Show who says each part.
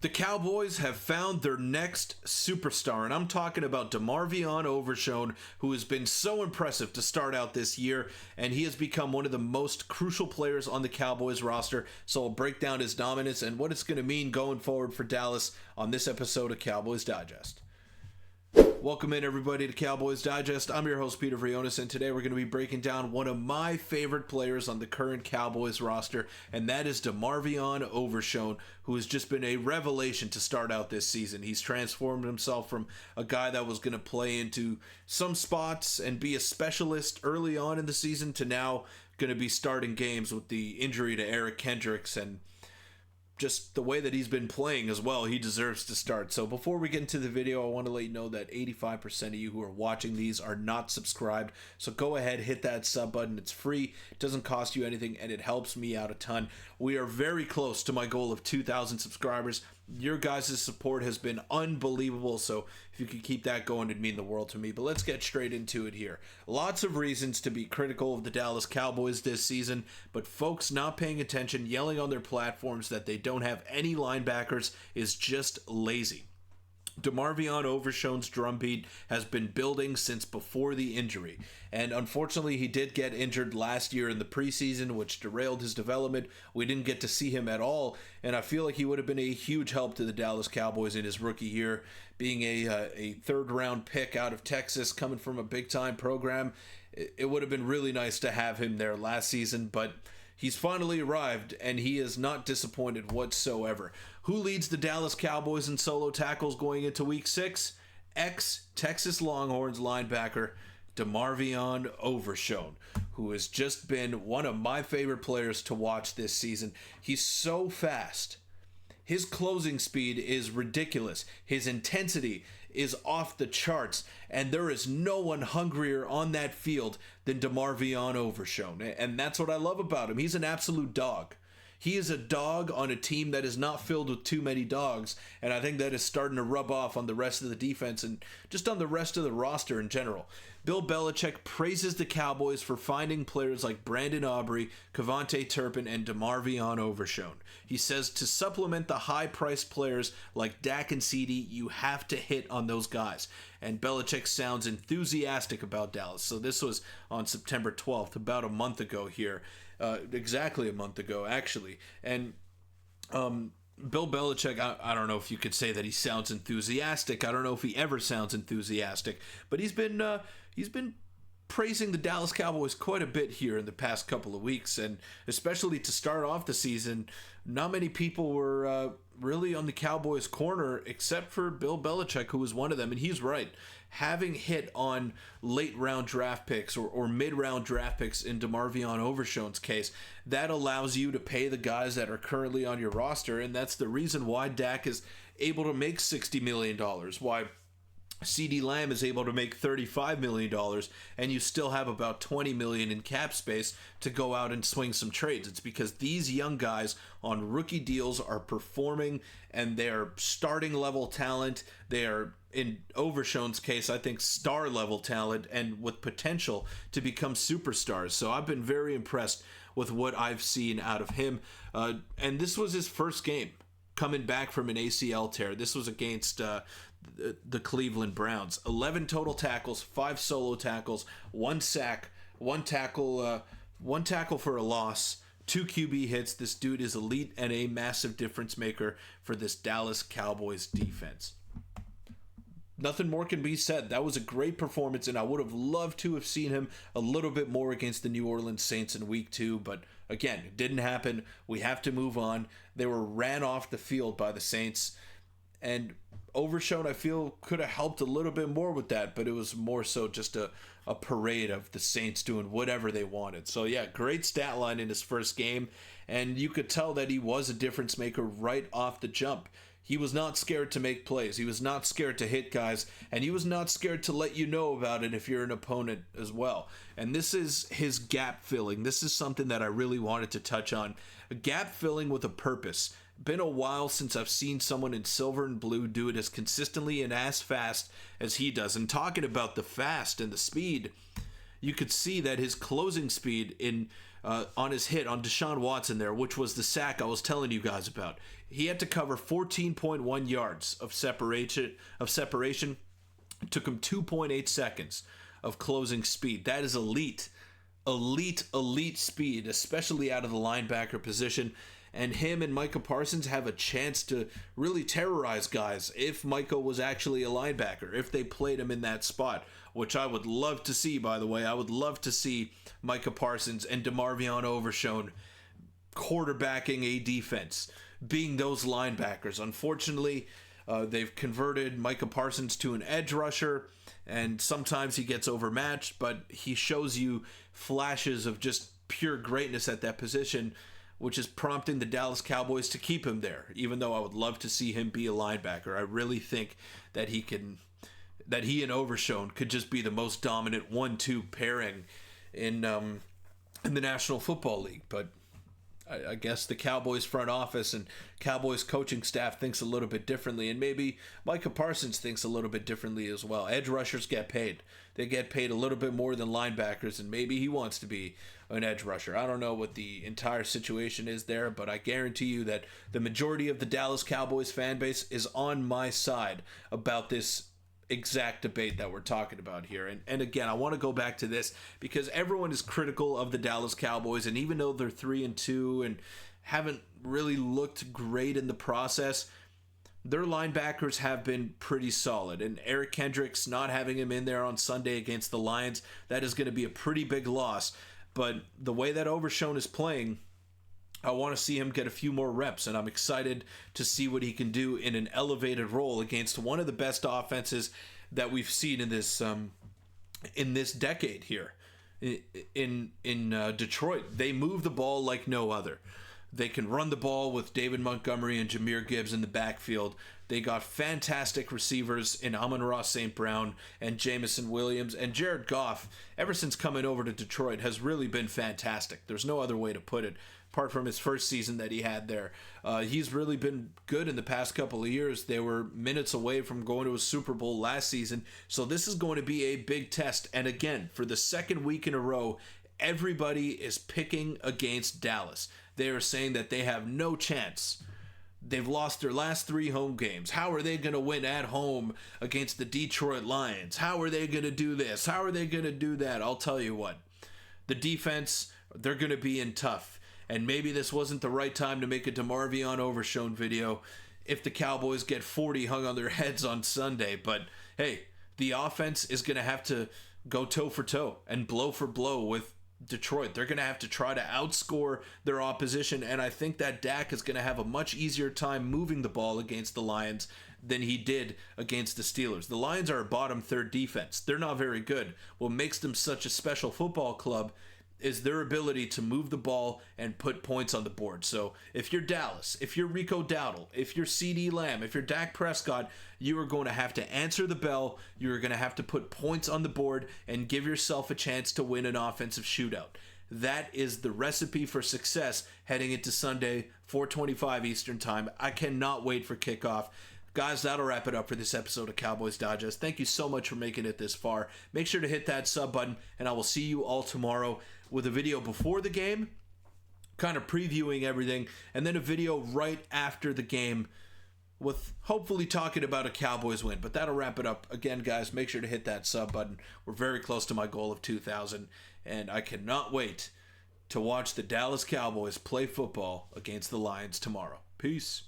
Speaker 1: The Cowboys have found their next superstar, and I'm talking about DeMarvion Overshown, who has been so impressive to start out this year, and he has become one of the most crucial players on the Cowboys roster. So I'll break down his dominance and what it's going to mean going forward for Dallas on this episode of Cowboys Digest. Welcome in, everybody, to Cowboys Digest. I'm your host, Peter Vryonis, and today we're going to be breaking down one of my favorite players on the current Cowboys roster, and that is DeMarvion Overshown, who has just been a revelation to start out this season. He's transformed himself from a guy that was going to play into some spots and be a specialist early on in the season to now going to be starting games with the injury to Eric Kendricks, and just the way that he's been playing as well, he deserves to start. So before we get into the video, I want to let you know that 85% of you who are watching these are not subscribed. So go ahead, hit that sub button. It's free, it doesn't cost you anything, and it helps me out a ton. We are very close to my goal of 2,000 subscribers. Your guys' support has been unbelievable, so if you could keep that going, it'd mean the world to me. But let's get straight into it here. Lots of reasons to be critical of the Dallas Cowboys this season, but folks not paying attention, yelling on their platforms that they don't have any linebackers is just lazy. DeMarvion Overshown's drumbeat has been building since before the injury, and unfortunately he did get injured last year in the preseason, which derailed his development. We didn't get to see him at all, and I feel like he would have been a huge help to the Dallas Cowboys in his rookie year, being a third-round pick out of Texas, coming from a big-time program. It would have been really nice to have him there last season, but he's finally arrived, and he is not disappointed whatsoever. Who leads the Dallas Cowboys in solo tackles going into Week 6? Ex-Texas Longhorns linebacker DeMarvion Overshown, who has just been one of my favorite players to watch this season. He's so fast. His closing speed is ridiculous. His intensity is off the charts, and there is no one hungrier on that field than DeMarvion Overshown, and that's what I love about him. He's an absolute dog. He is a dog on a team that is not filled with too many dogs, and I think that is starting to rub off on the rest of the defense and just on the rest of the roster in general. Bill Belichick praises the Cowboys for finding players like Brandon Aubrey, Kevontae Turpin, and DeMarvion Overshown. He says to supplement the high-priced players like Dak and CeeDee, you have to hit on those guys. And Belichick sounds enthusiastic about Dallas. So this was on September 12th, about a month ago here. Exactly a month ago, actually. And Bill Belichick, I don't know if you could say that he sounds enthusiastic. I don't know if he ever sounds enthusiastic, but he's been praising the Dallas Cowboys quite a bit here in the past couple of weeks, and especially to start off the season, not many people were really on the Cowboys' corner except for Bill Belichick, who was one of them, and he's right. Having hit on late-round draft picks or mid-round draft picks in DeMarvion Overshown's case, that allows you to pay the guys that are currently on your roster, and that's the reason why Dak is able to make $60 million, why CeeDee Lamb is able to make $35 million, and you still have about $20 million in cap space to go out and swing some trades. It's because these young guys on rookie deals are performing, and they're starting level talent. They are, in Overshown's case, I think star level talent and with potential to become superstars. So I've been very impressed with what I've seen out of him. And this was his first game coming back from an ACL tear. This was against the Cleveland Browns. 11 total tackles, 5 solo tackles, 1 sack, 1 tackle for a loss, 2 QB hits. This dude is elite and a massive difference maker for this Dallas Cowboys defense. Nothing more can be said. That was a great performance, and I would have loved to have seen him a little bit more against the New Orleans Saints in Week 2, but again, it didn't happen. We have to move on. They were ran off the field by the Saints, and Overshown, I feel, could have helped a little bit more with that, but it was more so just a parade of the Saints doing whatever they wanted. So yeah, great stat line in his first game, and you could tell that he was a difference maker right off the jump. He was not scared to make plays. He was not scared to hit guys, and he was not scared to let you know about it if you're an opponent as well. And this is his gap filling. This is something that I really wanted to touch on. A gap filling with a purpose. Been a while since I've seen someone in silver and blue do it as consistently and as fast as he does. And talking about the fast and the speed, you could see that his closing speed on his hit on Deshaun Watson there, which was the sack I was telling you guys about. He had to cover 14.1 yards of separation. It took him 2.8 seconds of closing speed. That is elite speed, especially out of the linebacker position. And him and Micah Parsons have a chance to really terrorize guys if Micah was actually a linebacker, if they played him in that spot, which I would love to see, by the way. I would love to see Micah Parsons and DeMarvion Overshown quarterbacking a defense, being those linebackers. Unfortunately, they've converted Micah Parsons to an edge rusher, and sometimes he gets overmatched, but he shows you flashes of just pure greatness at that position, which is prompting the Dallas Cowboys to keep him there, even though I would love to see him be a linebacker. I really think that he and Overshown could just be the most dominant 1-2 pairing in the National Football League. But I guess the Cowboys front office and Cowboys coaching staff thinks a little bit differently, and maybe Micah Parsons thinks a little bit differently as well. Edge rushers get paid. They get paid a little bit more than linebackers, and maybe he wants to be an edge rusher. I don't know what the entire situation is there, but I guarantee you that the majority of the Dallas Cowboys fan base is on my side about this exact debate that we're talking about here. And again, I want to go back to this because everyone is critical of the Dallas Cowboys, and even though they're 3-2 and haven't really looked great in the process, their linebackers have been pretty solid. And Eric Kendricks, not having him in there on Sunday against the Lions, that is going to be a pretty big loss. But the way that Overshown is playing, I want to see him get a few more reps, and I'm excited to see what he can do in an elevated role against one of the best offenses that we've seen in this decade here in Detroit. They move the ball like no other. They can run the ball with David Montgomery and Jahmyr Gibbs in the backfield. They got fantastic receivers in Amon-Ra St. Brown and Jameson Williams. And Jared Goff, ever since coming over to Detroit, has really been fantastic. There's no other way to put it, apart from his first season that he had there. He's really been good in the past couple of years. They were minutes away from going to a Super Bowl last season. So this is going to be a big test. And again, for the second week in a row, everybody is picking against Dallas. They are saying that they have no chance. They've lost their last 3 home games. How are they going to win at home against the Detroit Lions? How are they going to do this? How are they going to do that? I'll tell you what. The defense, they're going to be in tough. And maybe this wasn't the right time to make a DeMarvion Overshown video if the Cowboys get 40 hung on their heads on Sunday. But hey, the offense is going to have to go toe for toe and blow for blow with Detroit. They're going to have to try to outscore their opposition, and I think that Dak is going to have a much easier time moving the ball against the Lions than he did against the Steelers. The Lions are a bottom third defense. They're not very good. What makes them such a special football club is their ability to move the ball and put points on the board. So if you're Dallas, if you're Rico Dowdle, if you're CeeDee Lamb, if you're Dak Prescott, you are going to have to answer the bell. You are going to have to put points on the board and give yourself a chance to win an offensive shootout. That is the recipe for success heading into Sunday, 4:25 Eastern Time. I cannot wait for kickoff. Guys, that'll wrap it up for this episode of Cowboys Digest. Thank you so much for making it this far. Make sure to hit that sub button, and I will see you all tomorrow with a video before the game, kind of previewing everything, and then a video right after the game with hopefully talking about a Cowboys win. But that'll wrap it up. Again, guys, make sure to hit that sub button. We're very close to my goal of 2,000, and I cannot wait to watch the Dallas Cowboys play football against the Lions tomorrow. Peace.